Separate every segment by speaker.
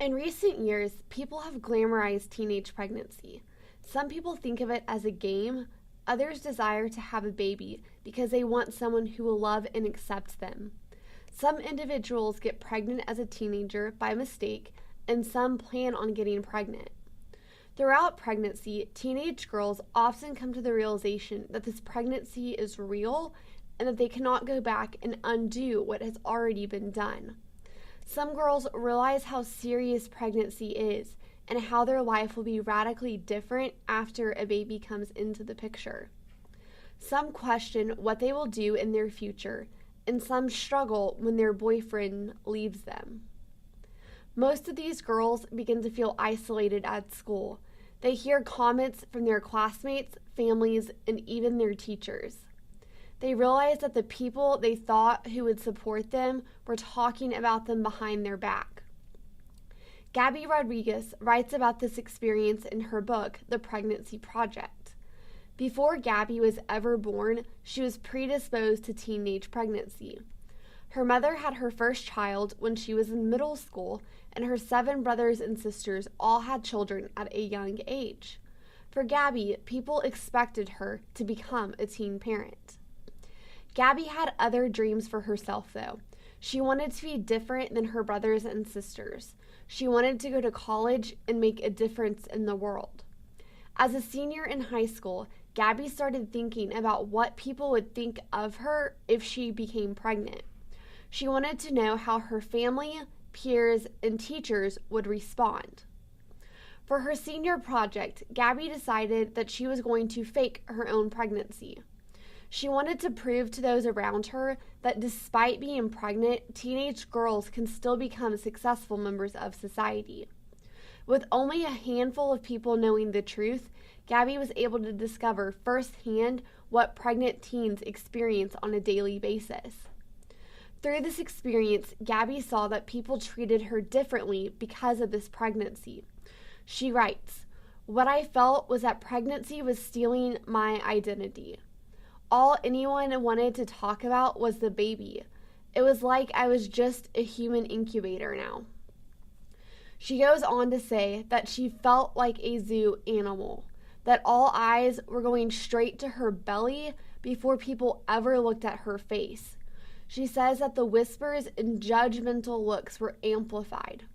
Speaker 1: In recent years, people have glamorized teenage pregnancy. Some people think of it as a game, others desire to have a baby because they want someone who will love and accept them. Some individuals get pregnant as a teenager by mistake, and some plan on getting pregnant. Throughout pregnancy, teenage girls often come to the realization that this pregnancy is real and that they cannot go back and undo what has already been done. Some girls realize how serious pregnancy is and how their life will be radically different after a baby comes into the picture. Some question what they will do in their future, and some struggle when their boyfriend leaves them. Most of these girls begin to feel isolated at school. They hear comments from their classmates, families, and even their teachers. They realize that the people they thought who would support them were talking about them behind their back. Gaby Rodriguez writes about this experience in her book, The Pregnancy Project. Before Gaby was ever born, she was predisposed to teenage pregnancy. Her mother had her first child when she was in middle school, and her 7 brothers and sisters all had children at a young age. For Gaby, people expected her to become a teen parent. Gaby had other dreams for herself, though. She wanted to be different than her brothers and sisters. She wanted to go to college and make a difference in the world. As a senior in high school, Gaby started thinking about what people would think of her if she became pregnant. She wanted to know how her family, peers, and teachers would respond. For her senior project, Gaby decided that she was going to fake her own pregnancy. She wanted to prove to those around her that despite being pregnant, teenage girls can still become successful members of society. With only a handful of people knowing the truth, Gaby was able to discover firsthand what pregnant teens experience on a daily basis. Through this experience, Gaby saw that people treated her differently because of this pregnancy. She writes, "What I felt was that pregnancy was stealing my identity. All anyone wanted to talk about was the baby. It was like I was just a human incubator now." She goes on to say that she felt like a zoo animal, that all eyes were going straight to her belly before people ever looked at her face. She says that the whispers and judgmental looks were amplified.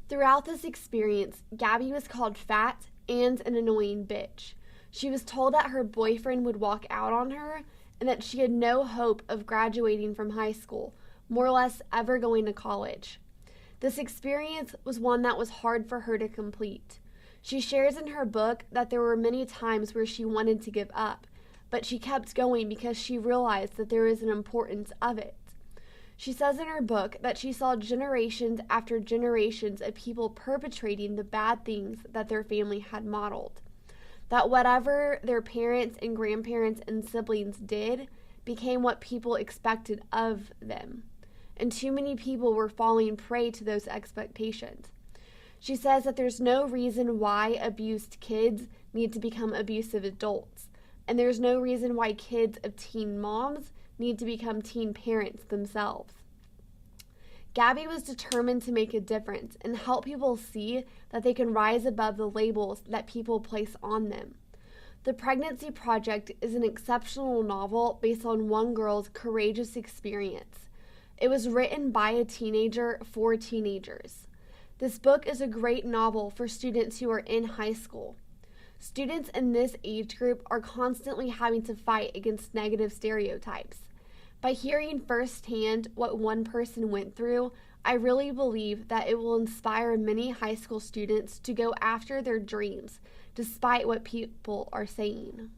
Speaker 1: Throughout this experience, Gaby was called fat and an annoying bitch. She was told that her boyfriend would walk out on her and that she had no hope of graduating from high school, more or less ever going to college. This experience was one that was hard for her to complete. She shares in her book that there were many times where she wanted to give up, but she kept going because she realized that there is an importance of it. She says in her book that she saw generations after generations of people perpetrating the bad things that their family had modeled. That whatever their parents and grandparents and siblings did became what people expected of them. And too many people were falling prey to those expectations. She says that there's no reason why abused kids need to become abusive adults. And there's no reason why kids of teen moms need to become teen parents themselves. Gaby was determined to make a difference and help people see that they can rise above the labels that people place on them. The Pregnancy Project is an exceptional novel based on one girl's courageous experience. It was written by a teenager for teenagers. This book is a great novel for students who are in high school. Students in this age group are constantly having to fight against negative stereotypes. By hearing firsthand what one person went through, I really believe that it will inspire many high school students to go after their dreams, despite what people are saying.